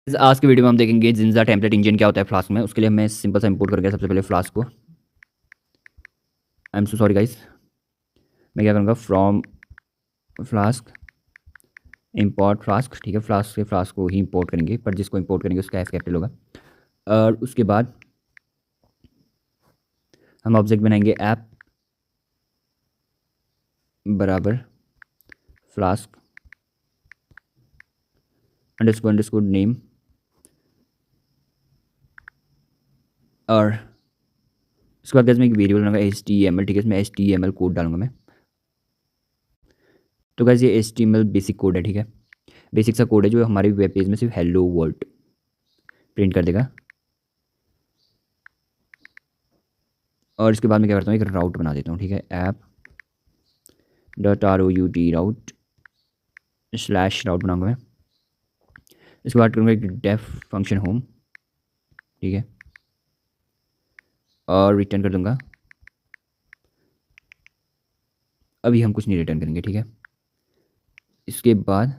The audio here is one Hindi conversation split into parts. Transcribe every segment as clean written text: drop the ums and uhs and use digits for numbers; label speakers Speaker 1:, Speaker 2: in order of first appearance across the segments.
Speaker 1: आज की वीडियो में हम देखेंगे जिंजा टेम्पलेट इंजन क्या होता है फ्लास्क में। उसके लिए मैं सिंपल सा इंपोर्ट करके सबसे पहले फ्लास्क को, आई एम सो सॉरी गाइस, मैं क्या करूँगा फ्रॉम फ्लास्क इंपोर्ट फ्लास्क। ठीक है, फ्लास्क से फ्लास्क को ही इंपोर्ट करेंगे, पर जिसको इंपोर्ट करेंगे उसका एफ कैपिटल होगा। और उसके बाद हम ऑब्जेक्ट बनाएंगे ऐप बराबर फ्लास्क अंडरस्कोर अंडरस्कोर नेम, और उसके बाद गाइस मैं एक वेरिएबल बनाऊंगा HTML। ठीक है, इसमें HTML कोड डालूंगा मैं। तो गाइस ये HTML बेसिक कोड है। ठीक है, बेसिक सा कोड है जो हमारे वेब पेज में सिर्फ हेलो वर्ल्ड प्रिंट कर देगा। और इसके बाद मैं क्या करता हूँ, एक राउट बना देता हूँ। ठीक है, ऐप डॉट ROUT राउट स्लैश राउट बनाऊंगा मैं। इसके बाद करूँगा एक डेफ फंक्शन होम। ठीक है, और रिटर्न कर दूंगा। अभी हम कुछ नहीं रिटर्न करेंगे। ठीक है, इसके बाद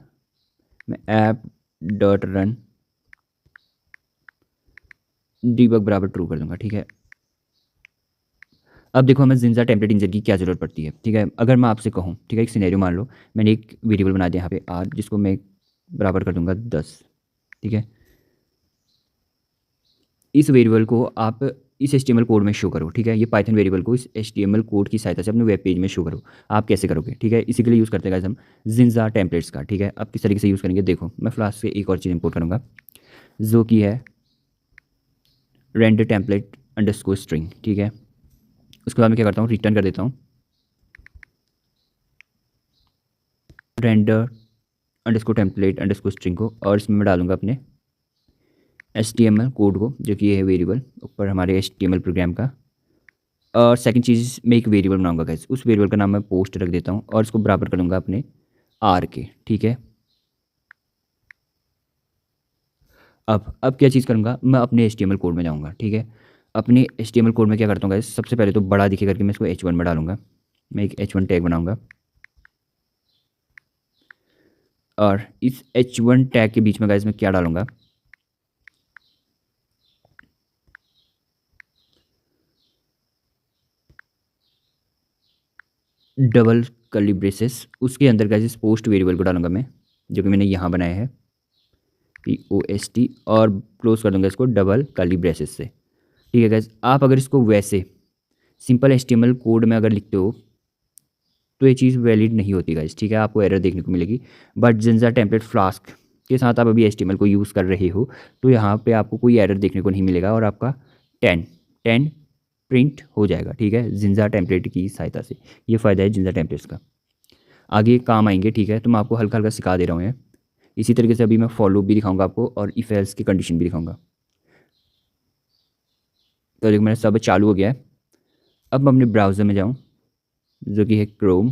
Speaker 1: मैं ऐप डॉट रन डीबग बराबर ट्रू कर दूंगा। ठीक है, अब देखो हमें जिंजा टेम्पलेट इंजन की क्या ज़रूरत पड़ती है। ठीक है, अगर मैं आपसे कहूँ, ठीक है, एक सिनेरियो मान लो, मैंने एक वेरिएबल बना दिया यहाँ पे आर, जिसको मैं बराबर कर दूंगा 10। ठीक है, इस वेरिएबल को आप इस HTML कोड में शो करो। ठीक है, ये पाइथन वेरिएबल को इस HTML कोड की सहायता से अपने वेब पेज में शो करो। आप कैसे करोगे? ठीक है, इसी के लिए यूज़ करते हैं हम जिंजा टेम्पलेट्स का। ठीक है, अब किस तरीके से यूज़ करेंगे देखो, मैं फ्लास्क से एक और चीज़ इंपोर्ट करूँगा जो कि है रेंडर टेम्पलेट अंडरस्कोर स्ट्रिंग। ठीक है, उसके बाद मैं क्या करता हूँ, रिटर्न कर देता हूँ render underscore template underscore string को, और इसमें मैं डालूंगा अपने HTML कोड को, जो कि ये है वेरिएबल ऊपर हमारे HTML प्रोग्राम का। और सेकंड चीज़, मैं एक वेरिएबल बनाऊंगा गाइस, उस वेरिएबल का नाम मैं पोस्ट रख देता हूँ और इसको बराबर कर दूंगा अपने आर के। ठीक है, अब क्या चीज़ करूँगा, मैं अपने HTML कोड में जाऊँगा। ठीक है, अपने HTML कोड में क्या करता हूँ गाइस, सबसे पहले तो बड़ा दिखे करके मैं इसको H1 में डालूंगा। मैं एक H1 टैग बनाऊंगा, और इस H1 टैग के बीच में गाइस मैं क्या डालूंगा, डबल कर्ली ब्रेसेस। उसके अंदर गाइस इस पोस्ट वेरिएबल को डालूंगा मैं, जो कि मैंने यहाँ बनाया है POST, और क्लोज कर दूंगा इसको डबल कर्ली ब्रेसेस से। ठीक है गाइस, आप अगर इसको वैसे सिंपल HTML कोड में अगर लिखते हो तो ये चीज़ वैलिड नहीं होती गाइस। ठीक है, आपको एरर देखने को मिलेगी। बट जिंजा टेम्पलेट फ्लास्क के साथ आप अभी HTML को यूज़ कर रहे हो तो यहाँ पे आपको कोई एरर देखने को नहीं मिलेगा, और आपका 10 प्रिंट हो जाएगा। ठीक है, जिंजा टेम्पलेट की सहायता से। ये फ़ायदा है जिंजा टेम्पलेट्स का, आगे काम आएंगे। ठीक है, तो मैं आपको हल्का हल्का सिखा दे रहा हूँ। इसी तरीके से अभी मैं फॉलो भी दिखाऊंगा आपको, और इफ एल्स की कंडीशन भी दिखाऊंगा। तो देखो मेरा सब चालू हो गया है। अब मैं अपने ब्राउज़र में जाऊँ, जो कि है क्रोम,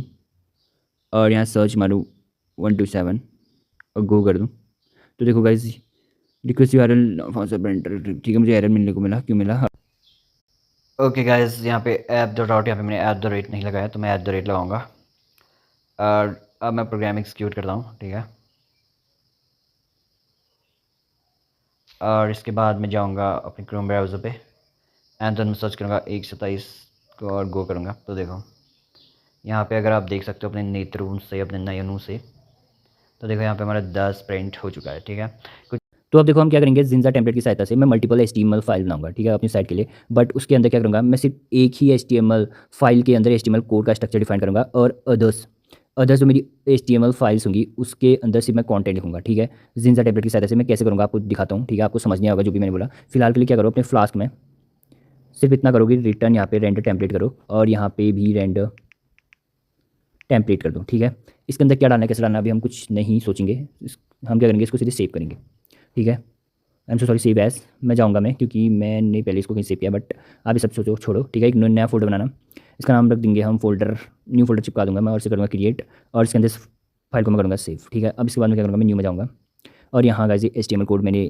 Speaker 1: और यहाँ सर्च मारूँ 127 और गो कर दूँ। तो देखो गाइज, रिक्वेस्ट URL प्रिंटर। ठीक है, मुझे एरर मिलने को मिला, क्यों मिला? ओके गाइज, यहाँ पे ऐप डॉट आउट, यहाँ पे मैंने @ नहीं लगाया, तो मैं @ लगाऊंगा। और अब मैं प्रोग्राम एक्सिक्यूट करता हूँ। ठीक है, और इसके बाद मैं जाऊँगा अपने क्रोम ब्राउज़र पे, एंड देन मैं सर्च करूँगा 127 को और गो करूँगा। तो देखो यहाँ पे अगर आप देख सकते हो अपने नेत्रून से, अपने नयनों से, तो देखो यहाँ पे हमारा 10 प्रिंट हो चुका है। ठीक है, कुछ तो अब देखो हम क्या करेंगे, जिंजा टेम्पलेट की सहायता से मैं मल्टीपल HTML फाइल बनाऊंगा। ठीक है, अपनी साइट के लिए। बट उसके अंदर क्या करूँगा, मैं सिर्फ एक ही HTML फाइल के अंदर HTML कोड का स्ट्रक्चर डिफाइन करूँगा, और अदर्स अदर्स जो मेरी HTML फाइल्स होंगी उसके अंदर सिर्फ मैं कंटेंट लिखूंगा। ठीक है, जिंजा टेम्पलेट की सहायता से मैं कैसे करूँगा आपको दिखाता हूँ। ठीक है, आपको समझ नहीं आएगा जो भी मैंने बोला। फिलहाल के लिए क्या करो, अपने फ्लास्क में सिर्फ इतना करोगे, रिटर्न यहाँ पे रेंडर टेम्पलेट करो, और यहाँ पे भी रेंडर टेम्पलेट कर दो। ठीक है, इसके अंदर क्या डालना है, कैसे डालना है, अभी हम कुछ नहीं सोचेंगे। हम क्या करेंगे, इसको सीधे सेव करेंगे। ठीक है, I am so sorry, save as मैं जाऊँगा मैं, क्योंकि मैंने पहले इसको कहीं सेव किया। बट आप ये सब सोचो छोड़ो। ठीक है, एक नया फोल्डर बनाना, इसका नाम रख देंगे हम फोल्डर, न्यू फोल्डर चिपका दूंगा मैं, और इसे करूँगा क्रिएट, और इसके अंदर इस फाइल को मैं करूँगा सेव। ठीक है, अब इसके बाद मैं क्या करूँगा, मैं न्यू में जाऊँगा, और यहाँ गाइस HTML कोड मैंने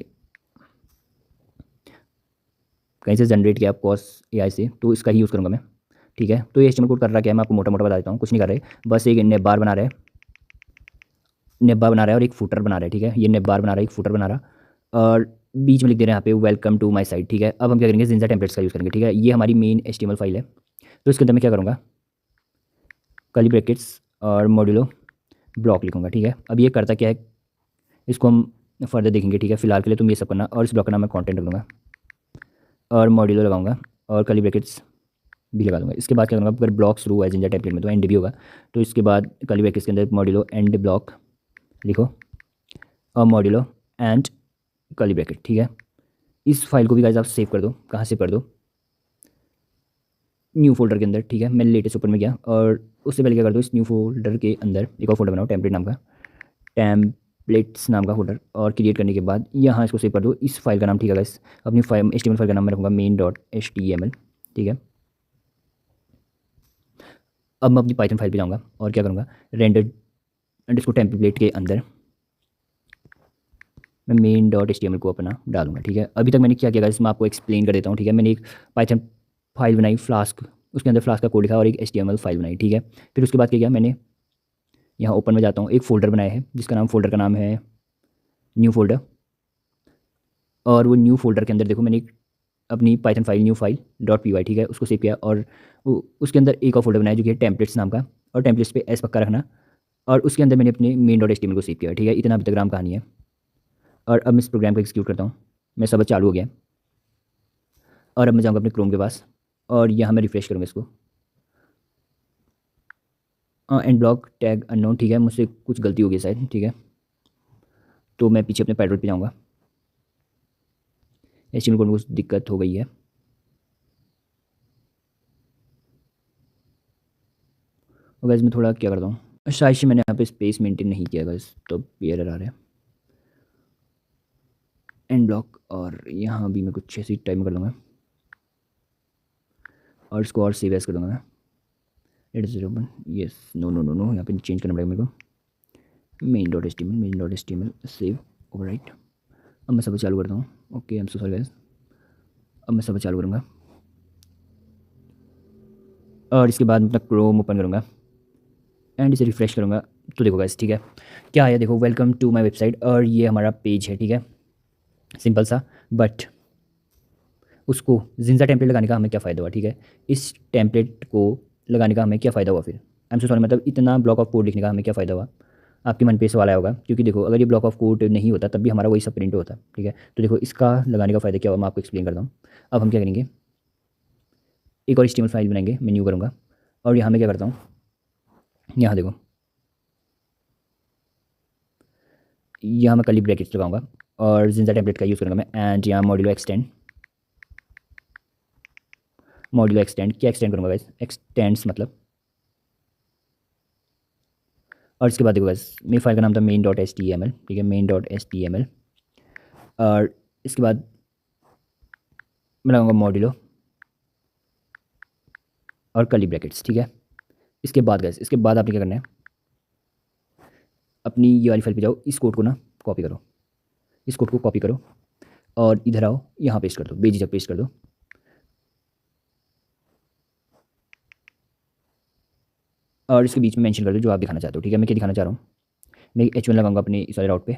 Speaker 1: कहीं से जनरेट किया कॉस AI से, तो इसका ही यूज़ करूँगा मैं। ठीक है, तो ये HTML कोड कर रहा क्या है, मैं आपको मोटा मोटा बता देता हूँ। कुछ नहीं कर रहे, बस एक नेब बार बना रहा है, नेब बार बना रहा है और एक फुटर बना रहा है। ठीक है, ये नेब बार बना रहा है, एक फुटर बना रहा,
Speaker 2: और बीच में लिख दे रहे हैं यहाँ पे वेलकम टू माय साइट, ठीक है। अब हम क्या करेंगे, जिंजा टेम्पलेट्स का यूज़ करेंगे, ठीक है। ये हमारी मेन HTML फाइल है, तो इसके अंदर मैं क्या करूँगा, कर्ली ब्रैकेट्स और मॉड्यूलो ब्लॉक लिखूँगा, ठीक है। अब ये करता क्या है, इसको हम फर्दर देखेंगे, ठीक है। फिलहाल के लिए तुम ये सब करना, और इस ब्लॉक का नाम मैं कंटेंट रख दूँगा और मॉड्यूलो लगाऊंगा और कर्ली ब्रैकेट्स भी लगा दूंगा। इसके बाद क्या करूँगा, अगर ब्लॉक शुरू हुआ है जिंजा टेम्पलेट में तो एंड भी होगा, तो इसके बाद कर्ली ब्रैकेट्स के अंदर मॉड्यूलो एंड ब्लॉक लिखो और मॉड्यूलो एंड कर्ली ब्रैकेट, ठीक है। इस फाइल को भी गाइस आप सेव कर दो, कहाँ सेव कर दो, न्यू फोल्डर के अंदर, ठीक है। मैं लेटेस्ट ओपन में गया और उससे पहले क्या कर दो, इस न्यू फोल्डर के अंदर एक और फोल्डर बनाओ टेम्पलेट नाम का, टेम्पलेट्स नाम का फोल्डर, और क्रिएट करने के बाद यहाँ इसको सेव कर दो। इस फाइल का नाम, ठीक है गाइस, अपनी फाइल HTML फाइल का नाम मैं रखूँगा main.html, ठीक है। अब मैं अपनी पाइथन फाइल पे जाऊँगा और क्या करूँगा, रेंडर अंडरस्कोर टेम्पलेट के अंदर मैं main.html को अपना डालूंगा, ठीक है। अभी तक मैंने क्या किया गाइस, मैं आपको एक्सप्लेन कर देता हूँ, ठीक है। मैंने एक पाइथन फाइल बनाई फ्लास्क, उसके अंदर फ्लास्क का कोड लिखा और एक HTML फाइल बनाई, ठीक है। फिर उसके बाद क्या किया, मैंने यहाँ ओपन में जाता हूँ, एक फ़ोल्डर बनाया है जिसका नाम, फोल्डर का नाम है न्यू फोल्डर, और वो न्यू फोल्डर के अंदर देखो मैंने अपनी Python file new file .py, ठीक है, उसको सेव किया, और उसके अंदर एक और फोल्डर बनाया जो कि है टेम्पलेट्स नाम का, और टेम्पलेट्स पे एस पक्का रखना, और उसके अंदर मैंने अपने main.html को सेव किया, ठीक है। इतना अभी तक राम कहानी है। और अब मैं इस प्रोग्राम को एग्जीक्यूट करता हूँ, मैं सब चालू हो गया, और अब मैं जाऊँगा अपने क्रोम के पास और यहाँ मैं रिफ्रेश करूँगा इसको, एंड ब्लॉक टैग अननोन, ठीक है, मुझसे कुछ गलती हो गई शायद, ठीक है। तो मैं पीछे अपने पैडल पे जाऊँगा, HTML कोड में कुछ दिक्कत हो गई है, और गैस मैं थोड़ा क्या करता हूँ, शायद से मैंने यहाँ पे स्पेस मेंटेन नहीं किया गैस, तो एरर आ रहा है। एंड ब्लॉक, और यहाँ भी मैं कुछ ऐसी टाइम कर लूँगा और इसको और सेव एस कर दूँगा मैं, it is 01, yes, no no no no, यहाँ पे चेंज करना पड़ेगा मेरे को, main.html सेव ओवरराइट। अब मैं सब चालू करता हूँ, okay, I am so sorry guys. अब मैं सब चालू करूँगा और इसके बाद मैं अपना क्रोम ओपन करूँगा एंड इसे रिफ्रेश करूँगा, तो देखो गाइस, ठीक है, क्या है, देखो वेलकम टू माय वेबसाइट, और ये हमारा पेज है, ठीक है, सिंपल सा। बट उसको जिंजा टेम्पलेट लगाने का हमें क्या फ़ायदा हुआ, ठीक है। इस टेम्पलेट को लगाने का हमें क्या फ़ायदा हुआ फिर, आई एम सो सॉरी, मतलब इतना ब्लॉक ऑफ कोड लिखने का हमें क्या फ़ायदा हुआ, आपके मन पे सवाल आया होगा, क्योंकि देखो अगर ये ब्लॉक ऑफ कोड नहीं होता तब भी हमारा वही सब प्रिंट होता, ठीक है। तो देखो इसका लगाने का फ़ायदा क्या हुआ, मैं आपको एक्सप्लेन करता हूँ। अब हम क्या करेंगे, एक और HTML फाइल बनाएंगे, मैं न्यू करूँगा, और यहाँ मैं क्या करता हूँ, यहाँ देखो, यहाँ मैं कर्ली ब्रैकेट्स लगाऊंगा और जिंजा टेम्पलेट का यूज़ करूँगा मैं, एंड यहाँ मॉड्यूलो एक्सटेंड क्या एक्सटेंड करूँगा गाइस, एक्सटेंड्स मतलब, और इसके बाद देखो गाइस मेरी फाइल का नाम था main.html, ठीक है, main.html, और इसके बाद मैं लगाऊंगा मॉड्यूलो और कर्ली ब्रैकेट्स, ठीक है। इसके बाद गाइस, इसके बाद आपने क्या करना है, अपनी ये वाली फाइल पे जाओ, इस कोड को ना कॉपी करो, इस कोड को कॉपी करो और इधर आओ, यहाँ पेस्ट कर दो, बेझिझक पेस्ट कर दो, और इसके बीच में मेंशन कर दो जो आप दिखाना चाहते हो, ठीक है। मैं क्या दिखाना चाह रहा हूँ, मैं H1 लगाऊंगा अपने इस वाले राउट पे,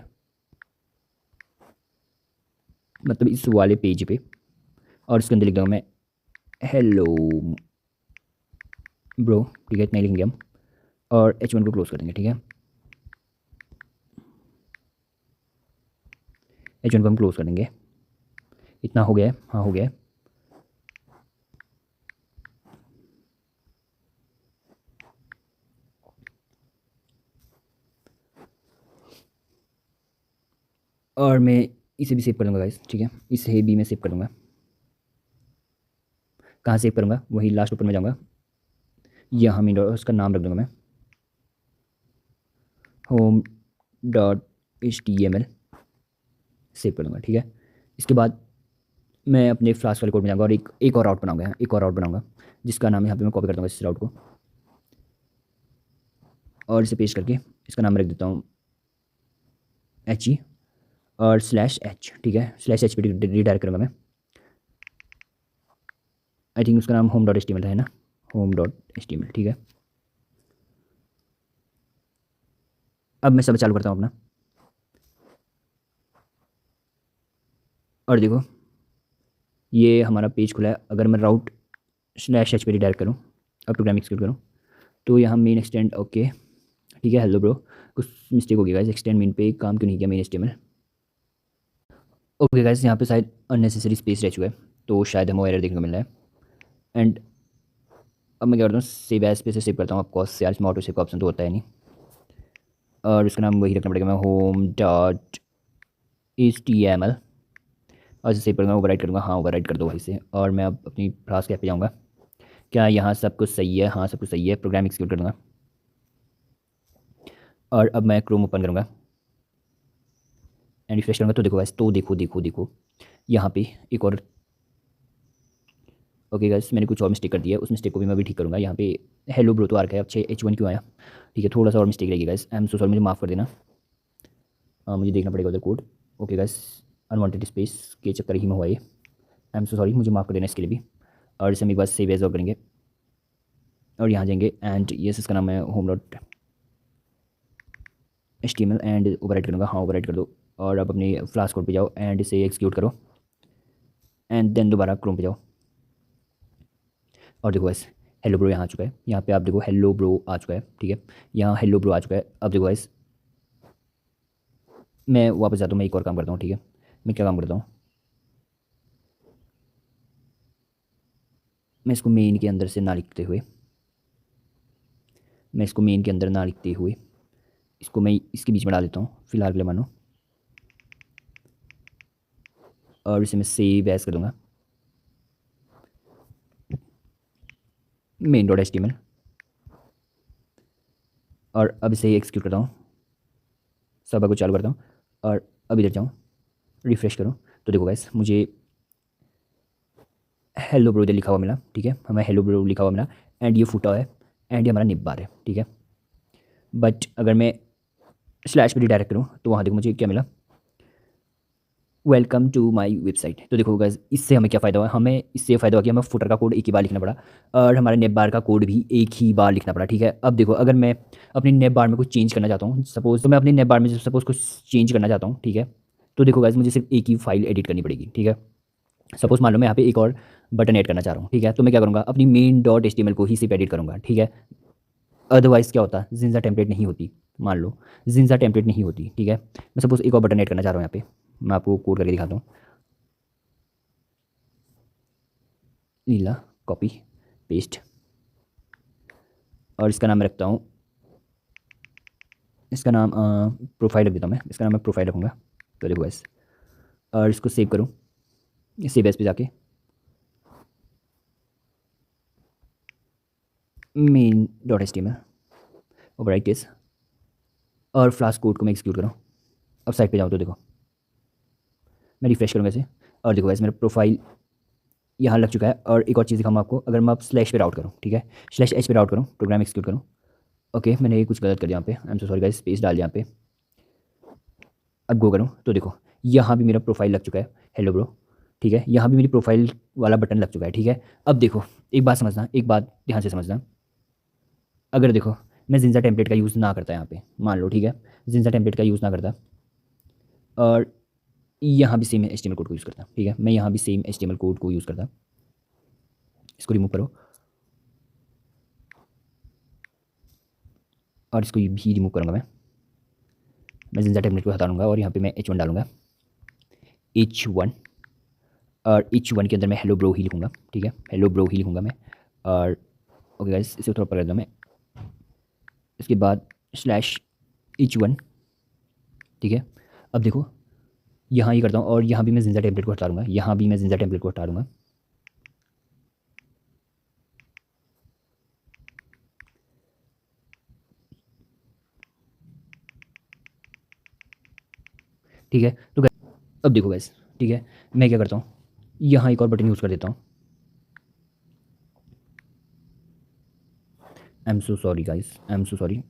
Speaker 2: मतलब इस वाले पेज पे, और इसके अंदर लिख दूँगा मैं हेलो ब्रो, ठीक है, इतना ही लिखेंगे हम, और H1 को क्लोज कर देंगे, ठीक है। H1 को हम क्लोज कर देंगे, इतना हो गया है, हाँ हो गया है। और मैं इसे भी सेव कर दूँगा गाइस, ठीक है, इसे भी मैं सेव कर दूँगा, कहाँ सेव करूँगा, वही लास्ट ऊपर में जाऊँगा, यहाँ मैं उसका नाम रख दूँगा मैं home.html, सेव कर दूँगा, ठीक है। इसके बाद मैं अपने फ्लास्क वाले कोड में जाऊँगा और एक और राउट बनाऊँगा, एक और राउट बनाऊँगा जिसका नाम यहाँ पे मैं कॉपी कर दूँगा इस राउट को, और इसे पेस्ट करके इसका नाम रख देता हूँ HE और /h, ठीक है, /h पे रिडायरेक्ट करूँगा मैं, आई थिंक उसका नाम home.html है ना, home.html, ठीक है। अब मैं सब चालू करता हूँ अपना, और देखो ये हमारा पेज खुला है। अगर मैं राउट स्लैश एच पे रिडायरेक्ट करूँ और प्रोग्राम एक्सिक्यूट करूँ तो यहाँ मेन एक्सटेंड ओके ठीक है। हेलो ब्रो, कुछ मिस्टेक हो गया गाइस, एक्सटेंड मेन पे काम क्यों नहीं किया मेन एचटीएमएल। ओके गाइस, यहाँ पे शायद अननेसेसरी स्पेस रह चुका है तो शायद हमें एरर देखने को मिल रहा है। एंड अब मैं क्या करता हूँ, सेव एज पे से सेव करता हूँ। ऑफकोर्स यार इसमें ऑटो सेव का ऑप्शन तो होता है नहीं, और इसका नाम वही रखना पड़ेगा, मैं home dot H T M L और इसे सेव करूँगा, ओवरराइट करूँगा। हाँ ओवरराइट कर दो भाई से। और मैं अब अपनी फ्लास्क कैप पे जाऊँगा। क्या यहाँ सब कुछ सही है? हाँ सब कुछ सही है। प्रोग्राम एक्सिक्यूट करूँगा और अब मैं क्रोम ओपन करूँगा एंड रिफ्रेश करूँगा तो देखो गाइस, तो देखो यहाँ पे एक और ओके गाइस मैंने कुछ और मिस्टेक कर दिया है, उस मिस्टेक को भी मैं भी ठीक करूँगा। यहाँ पे हेलो ब्रो तो आ रखा है, अब H1 क्यों आया? ठीक है, थोड़ा सा और मिस्टेक रहेगी guys, I am so sorry, मुझे माफ़ कर देना। मुझे देखना पड़ेगा उधर code. Okay guys, unwanted space के चक्कर ही में हुआ ये, आई एम सो सॉरी, मुझे माफ़ कर देना इसके लिए भी। और इसे हम एक बार सेव एज और करेंगे और यहाँ जाएंगे एंड यस इसका नाम है home dot HTML and overwrite करूँगा। हाँ ओवरराइट कर दो। और अब अपनी फ्लास्क कोड पे जाओ एंड इसे एक्सिक्यूट करो एंड देन दोबारा क्रोम पे जाओ और देखो गाइस हेलो ब्रो यहाँ आ चुका है। यहाँ पे आप देखो हेलो ब्रो आ चुका है, ठीक है, यहाँ हेलो ब्रो आ चुका है। अब देखो गाइस मैं वापस जाता हूँ, मैं एक और काम करता हूँ, ठीक है। मैं क्या काम करता हूँ, मैं इसको मेन के अंदर से ना लिखते हुए, मैं इसको मेन के अंदर ना लिखते हुए इसको मैं इसके बीच में डाल देता हूँ फिलहाल के लिए मानो, और इसे मैं सेव एज कर दूँगा मेन डॉट HTML। और अब इसे एक्सिक्यूट करता हूँ, सब को चालू करता हूँ और अब इधर जाऊँ रिफ्रेश करूँ तो देखो गाइस मुझे हेलो ब्रो इधर लिखा हुआ मिला, ठीक है, हमें हेलो ब्रो लिखा हुआ मिला एंड ये फूटा है एंड ये हमारा निब बार है, ठीक है। बट अगर मैं स्लैश पे रिडायरेक्ट करूँ तो वहाँ देखो मुझे क्या मिला, वेलकम टू माय वेबसाइट। तो देखो गाइस इससे हमें क्या फ़ायदा हुआ, हमें इससे फ़ायदा हुआ कि हमें फुटर का कोड एक ही बार लिखना पड़ा और हमारे नेब बार का कोड भी एक ही बार लिखना पड़ा, ठीक है। अब देखो अगर मैं अपनी नेब बार में कुछ चेंज करना चाहता हूँ सपोज, तो मैं अपनी नेब बार में सपोज कुछ चेंज करना चाहता हूँ, ठीक है, तो देखो गाइस मुझे सिर्फ एक ही फाइल एडिट करनी पड़ेगी, ठीक है। सपोज मान लो मैं यहाँ पे एक और बटन ऐड करना चाह रहा हूँ, ठीक है, तो मैं क्या करूँगा, अपनी मेन डॉट HTML को ही सिर्फ एडिट करूँगा, ठीक है। अदरवाइज़ क्या होता, जिंजा टेम्पलेट नहीं होती, मान लो जिंजा टेम्पलेट नहीं होती, ठीक है। मैं सपोज एक और बटन ऐड करना चाह रहा हूँ यहाँ पे, मैं आपको कोड करके दिखाता हूँ। नीला कॉपी पेस्ट और इसका नाम मैं रखता हूँ, इसका नाम प्रोफाइल रख देता हूँ मैं, इसका नाम मैं प्रोफाइल रखूँगा। तो देखो बस, और इसको सेव करूँ, सेव एज पे जाके main dot HTML overwrite case और फ्लास्क कोड को मैं एक्सिक्यूट करूँ। अब साइड पे जाऊँ तो देखो मैं रिफ्रेश करूँगा इसे और देखो वैसे मेरा प्रोफाइल यहाँ लग चुका है। और एक और चीज़ दिखाऊँ आपको, अगर मैं आप स्लैश पे राउट करूँ, ठीक है, स्लैश एच पे राउट करूँ, प्रोग्राम एक्सिक्यूट करूँ, ओके मैंने ये कुछ गलत कर दिया यहाँ पे, आई am so sorry guys, space डाल दिया यहाँ पे। अब गो करूँ तो देखो यहाँ भी मेरा प्रोफाइल लग चुका है हेलो ब्रो, ठीक है, यहाँ भी मेरी प्रोफाइल वाला बटन लग चुका है, ठीक है। अब देखो एक बात समझना, एक बात ध्यान से समझना, अगर देखो मैं जिंजा टेम्पलेट का यूज़ ना करता यहाँ पे, मान लो, ठीक है, जिंजा टेम्पलेट का यूज़ ना करता और यहाँ भी सेम HTML कोड को यूज़ करता, ठीक है, मैं यहाँ भी सेम HTML कोड को यूज़ करता, इसको रिमूव करो और इसको भी रिमूव करूँगा मैं जिंजा टेम्पलेट को हटा लूँगा और यहाँ पे मैं H1 डालूँगा, H1 और H1 के अंदर मैं हेलो ब्रो ही लिखूँगा, ठीक है, हेलो ब्रो ही लिखूँगा मैं। और ओके गाइस इसे थोड़ा पकड़ दूँ मैं, इसके बाद स्लैश H1, ठीक है। अब देखो यहाँ ही करता हूँ और यहाँ भी मैं जिंजा टेम्पलेट को हटा लूँगा, यहाँ भी मैं जिंजा टेम्पलेट को हटा लूँगा, ठीक है। तो अब देखो गाइस, ठीक है, मैं क्या करता हूँ, यहाँ एक और बटन यूज़ कर देता हूँ, आई am so sorry guys, I am so sorry,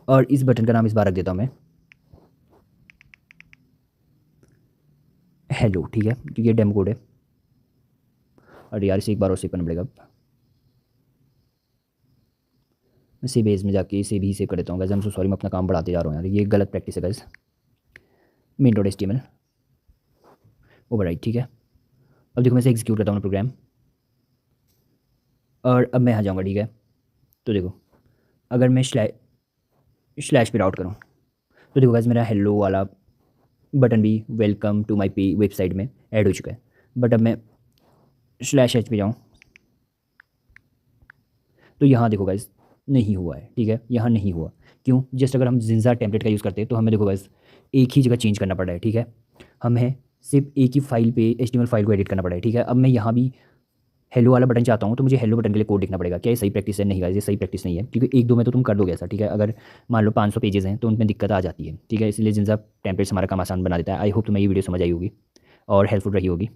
Speaker 2: और इस बटन का नाम इस बार रख देता हूँ मैं हेलो, ठीक है, क्योंकि ये डेमो कोड है। और यार इसे एक बार और सेव करना पड़ेगा, मैं सेव एज में जाके इसे भी सेव कर देता हूँ guys, I am so sorry, मैं अपना काम बढ़ाते जा रहा हूँ यार, ये गलत प्रैक्टिस है guys. Main dot HTML overwrite, ठीक है। अब देखो मैं इसे एग्जीक्यूट करता हूँ प्रोग्राम, और अब मैं यहाँ जाऊँगा, ठीक है। तो देखो अगर मैं स्लैश पे राउट करूँ तो देखो गाइस मेरा हेलो वाला बटन भी वेलकम टू माय पे वेबसाइट में ऐड हो चुका है। बट अब मैं स्लैश एच पे जाऊँ तो यहाँ देखो गाइस नहीं हुआ है, ठीक है, यहाँ नहीं हुआ। क्यों? जस्ट अगर हम जिंजा टेम्पलेट का यूज़ करते हैं तो हमें देखो गाइस एक ही जगह चेंज करना पड़ रहा है, ठीक है। हमें सिर्फ एक ही फाइल पे HTML फाइल को एडिट करना पड़ रहा है, ठीक है। अब मैं यहाँ भी हेलो वाला बटन चाहता हूँ तो मुझे हेलो बटन के लिए कोड लिखना पड़ेगा। क्या ये सही प्रैक्टिस है? नहीं गाइस, ये सही प्रैक्टिस नहीं है, क्योंकि एक दो में तो तुम कर दोगे ऐसा, ठीक है। अगर मान लो 500 पेजेस हैं तो उनमें दिक्कत आ जाती है, ठीक है। इसलिए जिंजा टेम्पलेट्स हमारा काम आसान बना देता है। आई होप तुम्हें ये वीडियो समझ आई होगी और हेल्पफुल रही होगी।